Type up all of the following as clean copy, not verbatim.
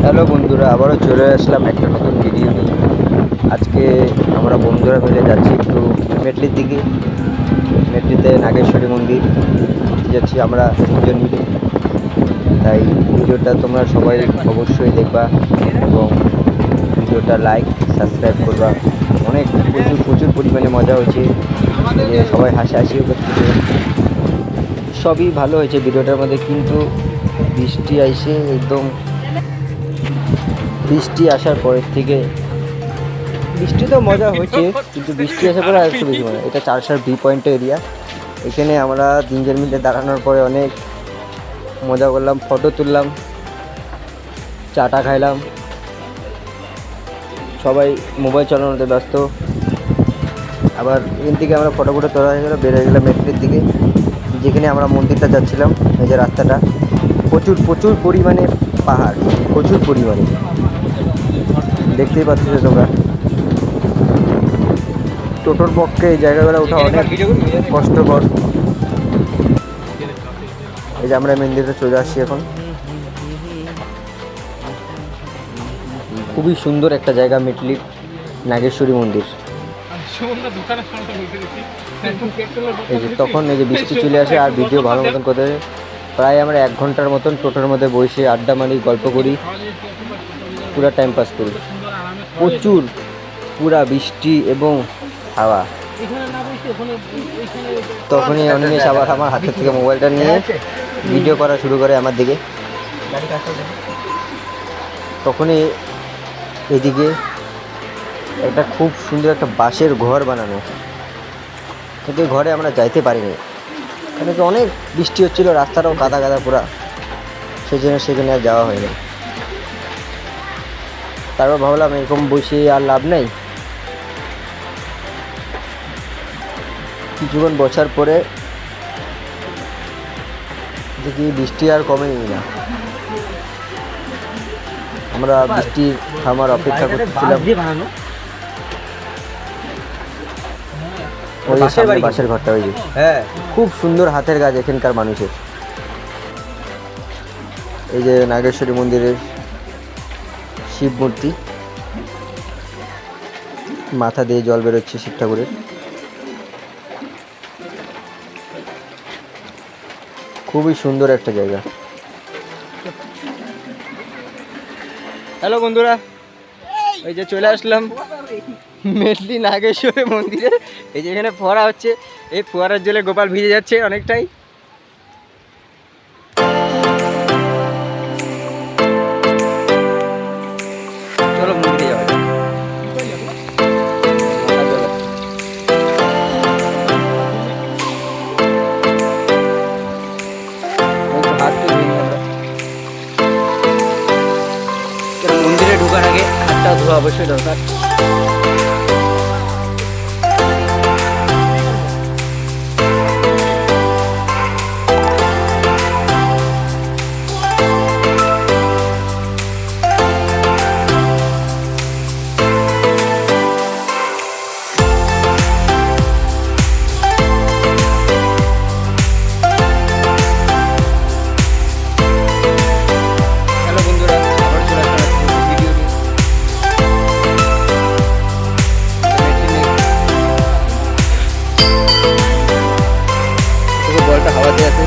Hello বন্ধুরা, আবারও চলে আসলাম একটা নতুন ভিডিও নিয়ে। আজকে আমরা বন্ধুরা মিলে যাচ্ছি একটু মেটলির দিকে। মেটলিতে নাগেশ্বরী মন্দির যাচ্ছি আমরা তিনজন মিলে। তাই ভিডিওটা তোমরা সবাই অবশ্যই দেখবা এবং ভিডিওটা লাইক সাবস্ক্রাইব করবা। অনেক প্রচুর পরিমাণে মজা হয়েছে, যে সবাই হাসাহাসিও করতেছে, সবই ভালো হয়েছে ভিডিওটার মধ্যে। কিন্তু বৃষ্টি আইসে একদম, বৃষ্টি আসার পরের থেকে বৃষ্টি তো মজা হয়েছে, কিন্তু বৃষ্টি আসার পরে আর একটু বেশি মজা। এটা চারশার বি পয়েন্টের এরিয়া। এখানে আমরা তিনজন মিলে দাঁড়ানোর পরে অনেক মজা করলাম, ফটো তুললাম, চাটা খাইলাম, সবাই মোবাইল চালানোতে ব্যস্ত। আবার এখান থেকে আমরা ফটো তোলা হয়ে গেলো, বের হয়ে গেলাম মেট্রির দিকে, যেখানে আমরা মন্দিরটা যাচ্ছিলাম। এই যে রাস্তাটা, প্রচুর পরিমাণে পাহাড়, প্রচুর পরিমাণে দেখতেই পাচ্ছ তোমরা। টোটোর পক্ষে এই জায়গাগুলো ওঠা অনেক কষ্টকর। এই যে আমরা মন্দিরে চলে আসছি এখন। খুবই সুন্দর একটা জায়গা মেটলির নাগেশ্বরী মন্দির। এই যে তখন এই যে বৃষ্টি চলে আসে আর ভিডিও ভালো মতন করতে, প্রায় আমরা 1 ঘন্টার মতন টোটোর মধ্যে বসে আড্ডা মারি, গল্প করি, পুরা টাইম পাস করি। পুরা বৃষ্টি এবং হাওয়া। তখনই অনিমেষ আবার আমার হাতের থেকে মোবাইলটা নিয়ে ভিডিও করা শুরু করে আমার দিকে। তখনই এদিকে একটা খুব সুন্দর একটা বাঁশের ঘর বানানো, কিন্তু ঘরে আমরা যাইতে পারিনি, কারণ অনেক বৃষ্টি হচ্ছিল, রাস্তাটাও কাদা পুরা, সেজন্য সেখানে আর যাওয়া হয়নি। তারপর ভাবলাম এরকম বসে আর লাভ নেই, কিছুক্ষণ বসার পরে দেখি বৃষ্টি আর কমেনি না। আমরা বৃষ্টি থামার অপেক্ষা করতেছিলাম। ওই সামনে বাসের ঘরটা, ওই যে হ্যাঁ, খুব সুন্দর হাতের কাজ এখানকার মানুষের। এই যে নাগেশ্বরী মন্দিরের শিব মূর্তি, মাথা দিয়ে জল বেরোচ্ছে শিব ঠাকুরের। খুবই সুন্দর একটা জায়গা। হ্যালো বন্ধুরা, এই যে চলে আসলাম মেটলি নাগেশ্বরী মন্দিরে। এই যে এখানে ফোয়ারা হচ্ছে, এই ফোয়ারার জলে গোপাল ভিজে যাচ্ছে অনেকটাই। চলো মন্দিরে যাওয়া যাক। মন্দিরে ঢোকার আগে হাতটা ধোয়া অবশ্যই দরকার। বলটা হাওয়াতে আছে।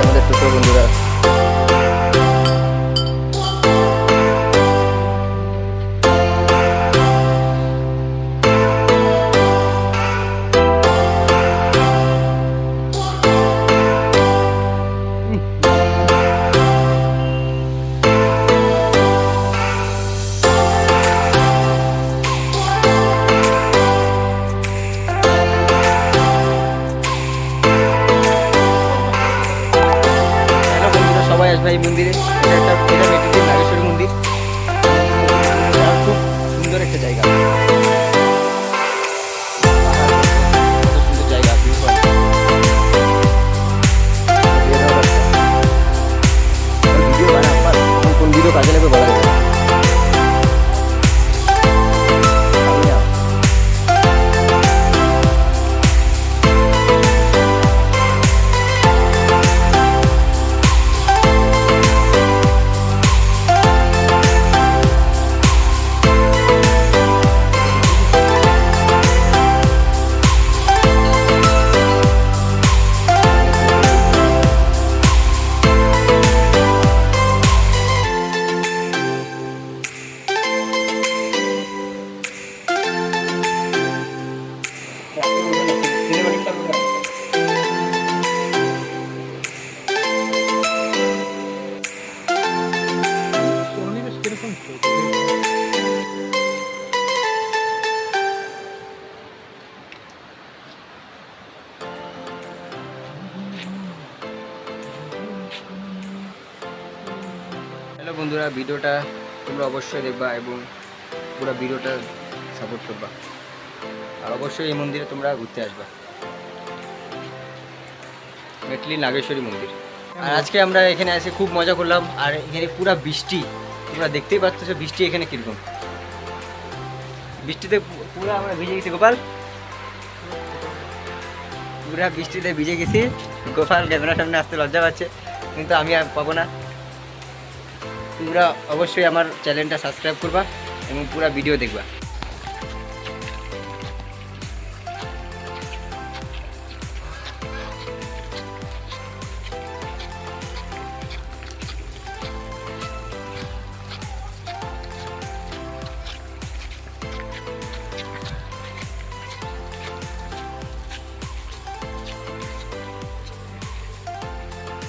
আমাদের ছোট বন্ধুরা সবাই আসবে এই মন্দিরে। এটা মেটলি নাগেশ্বরী মন্দির, খুব সুন্দর একটা জায়গা। ভিডিও বানাবার হ্যালো বন্ধুরা, ভিডিওটা তোমরা অবশ্যই দেখবা এবং পুরো ভিডিওটা সাপোর্ট করবা, আর অবশ্যই এই মন্দিরে তোমরা ঘুরতে আসবা, মেটলি নাগেশ্বরী মন্দির। আর আজকে আমরা এখানে এসে খুব মজা করলাম, আর এখানে পুরো বৃষ্টি, তোমরা দেখতেই পাচ্ছ বৃষ্টি এখানে কীরকম, বৃষ্টিতে পুরো আমরা ভিজে গেছি। গোপাল পুরা বৃষ্টিতে ভিজে গেছি। গোপাল ক্যামেরার সামনে আসতে লজ্জা পাচ্ছে, কিন্তু আমি আর পাবো না। তোমরা অবশ্যই আমার চ্যানেলটা সাবস্ক্রাইব করবা এবং পুরো ভিডিও দেখবা।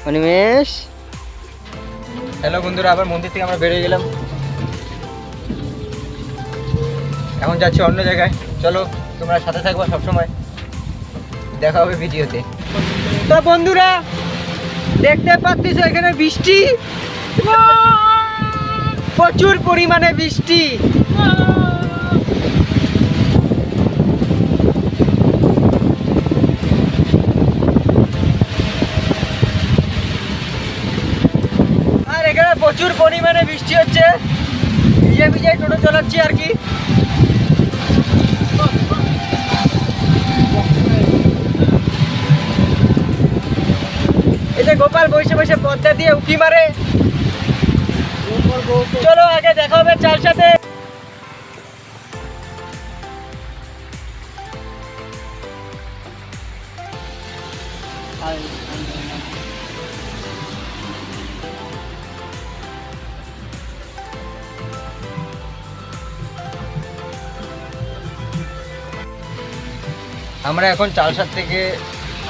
অনিমেষ, হ্যালো বন্ধুরা, আবার মন্দির থেকে আমরা বেরিয়ে গেলাম, এখন যাচ্ছি অন্য জায়গায়। চলো তোমরা সাথে থাকবো সবসময়, দেখা হবে ভিডিওতে। তো বন্ধুরা দেখতে পাচ্ছিস এখানে বৃষ্টি, প্রচুর পরিমাণে বৃষ্টি। এখানে প্রচুর পরিমাণে বৃষ্টি হচ্ছে, ভিজে ভিজে টোটো চালাচ্ছি আর কি। এই যে গোপাল বসে বসে পদ্মা দিয়ে উঁকি মারে। চলো আগে দেখা হবে চার সাথে। আমরা এখন চালসাদ থেকে,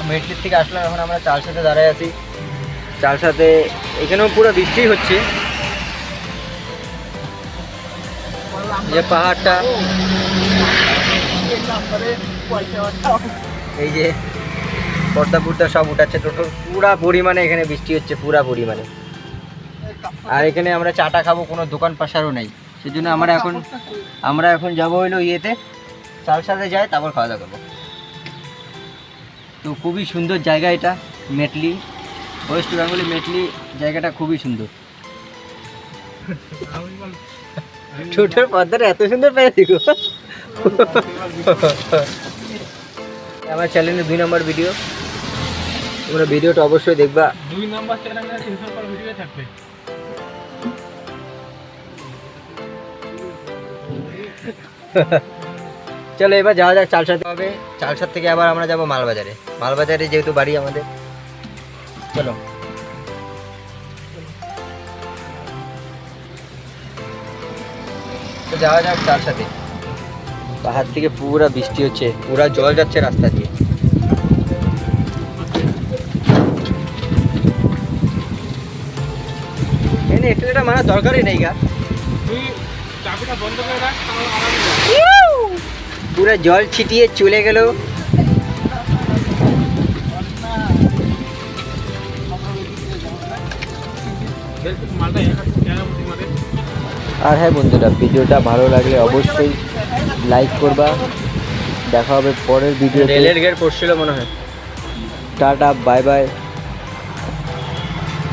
মেটলির থেকে আসলাম, এখন আমরা চালসাতে দাঁড়ায় আছি। চালসাতে এখানেও পুরো বৃষ্টি হচ্ছে, যে পাহাড়টা, এই যে পর্দা পুর্দা সব উঠাচ্ছে টোটো, পুরা পরিমাণে এখানে বৃষ্টি হচ্ছে, পুরা পরিমাণে। আর এখানে আমরা চাটা খাবো, কোনো দোকান পাশারও নেই, সেজন্য আমরা এখন যাবো হইলো ইয়েতে, চালসাতে যাই, তারপর খাওয়া দাওয়া করবো। তো খুবই সুন্দর জায়গা এটা, মেটলি, ওয়েস্ট বেঙ্গলি মেটলি জায়গাটা খুবই সুন্দর। ছোটোর পর্দাটা এত সুন্দর পেয়েছি গো। আমার চ্যানেলে 2 নম্বর ভিডিও, তোমরা ভিডিওটা অবশ্যই দেখবা। 2 নম্বর চ্যানেলে 300 পর ভিডিও থাকবে। চলো এবার যাওয়া যাক চালসাতে হবে, চালসাদ থেকে আবার আমরা যাব মালবাজারে। মালবাজারে যেহেতু বাড়ি আমাদের, চলো তো যাওয়া যাক চালসাতে। পাহাড় থেকে পুরা বৃষ্টি হচ্ছে, পুরা জল যাচ্ছে রাস্তা দিয়ে। এনে একটা মারা দরকারই নেই গা, তুই চাবিটা বন্ধ করে রাখ, পুরো জল ছিটিয়ে চলে গেল। আর হ্যাঁ বন্ধুরা, ভিডিওটা ভালো লাগলে অবশ্যই লাইক করবা। দেখা হবে পরের ভিডিও। রেলের গেট পড়ছিল মনে হয়। Tata, bye bye.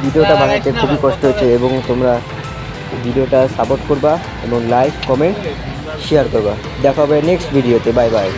ভিডিওটা বানাতে খুবই কষ্ট হচ্ছে এবং তোমরা ভিডিওটা সাপোর্ট করবা এবং লাইক, কমেন্ট, শেয়ার করবা। দেখা হবে নেক্সট ভিডিওতে। Bye bye.